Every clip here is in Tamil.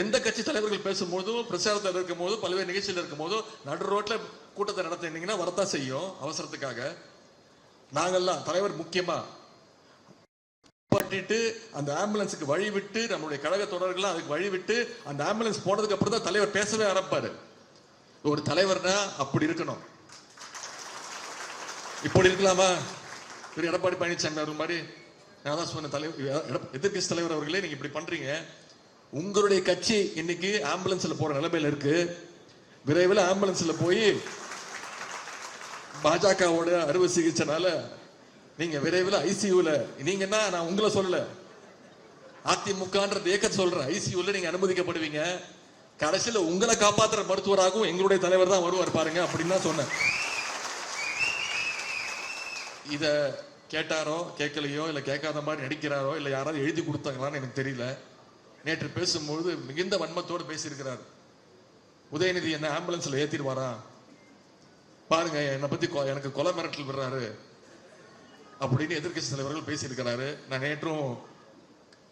எந்த கட்சி தலைவர்கள் பேசும்போதோ பிரச்சாரத்தில் இருக்கும் போதோ பல்வேறு நிகழ்ச்சியில் இருக்கும் போதோ நடு ரோட்ல கூட்டத்தை நடத்தினீங்கன்னா வரத்தான் செய்யும் அவசரத்துக்காக. நாங்கெல்லாம் தலைவர் முக்கியமா பட்டிட்டு அந்த ஆம்புலன்ஸுக்கு வழி விட்டு நம்மளுடைய கழக தொடர்கள் அதுக்கு வழி விட்டு அந்த ஆம்புலன்ஸ் போனதுக்கு அப்புறம் தான் தலைவர் பேசவே ஆரம்பிப்பாரு. ஒரு தலைவர்னா அப்படி இருக்கணும். இப்படி இருக்கலாமா? திரு எடப்பாடி பழனிசாமி அவர் மாதிரி நான் தான் சொன்ன தலைவர், எதிர்கட்சி தலைவர் அவர்களே, நீங்க இப்படி பண்றீங்க. உங்களுடைய கட்சி இன்னைக்கு ஆம்புலன்ஸ்ல போற நிலைமையில இருக்கு. விரைவில் ஆம்புலன்ஸ்ல போய் பாஜகவோட அறுவை சிகிச்சைனால நீங்க விரைவில் ஐசியூல, நீங்கன்னா நான் உங்களை சொல்லல, அதிமுகன்ற இயக்கத்தை சொல்றேன், ஐசியூல நீங்க அனுமதிக்கப்படுவீங்க. கடைசியில உங்களை காப்பாற்றுற மருத்துவராகவும் எங்களுடைய தலைவர் தான் வருவார் பாருங்க அப்படின்னு தான் சொன்னேன். இத கேட்டாரோ கேட்கலையோ இல்ல கேட்காத மாதிரி நடிக்கிறாரோ இல்ல யாராவது எழுதி கொடுத்தாங்களான்னு எனக்கு தெரியல. நேற்று பேசும்போது மிகுந்த வன்மத்தோடு பேசியிருக்கிறார். உதயநிதி என்ன ஆம்புலன்ஸ்ல ஏத்திடுவாரா பாருங்க, என்னை பத்தி எனக்கு கொலை மிரட்டல் விடுறாரு அப்படின்னு எதிர்கட்சி தலைவர்கள் பேசியிருக்கிறாரு. நான் நேற்றும்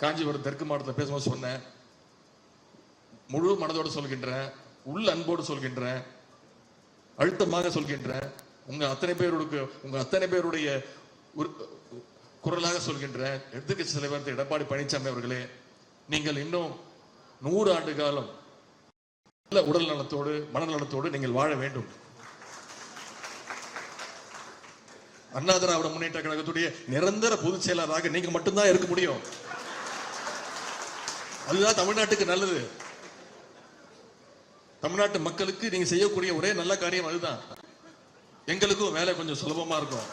காஞ்சிபுரம் தெற்கு மாவட்டத்தில் பேசும்போது சொன்னேன், முழு மனதோடு சொல்கின்றேன், உள்ள அன்போடு சொல்கின்றேன், அழுத்தமாக சொல்கின்றேன், உங்க அத்தனை பேருடைய குரலாக சொல்கின்றேன். எதிர்கட்சி தலைவர் எடப்பாடி பழனிசாமி அவர்களே, நீங்கள் இன்னும் 100 ஆண்டு காலம் நல்ல உடல் நலத்தோடு மனநலத்தோடு நீங்கள் வாழ வேண்டும். அண்ணா திராவிட முன்னேற்ற கழகத்துடைய நிரந்தர பொதுச் செயலராக நீங்க மட்டும்தான் இருக்க முடியும். அதுதான் தமிழ்நாட்டுக்கு நல்லது. தமிழ்நாட்டு மக்களுக்கு நீங்க செய்யக்கூடிய ஒரே நல்ல காரியம் அதுதான். எங்களுக்கும் வேலை கொஞ்சம் சுலபமா இருக்கும்.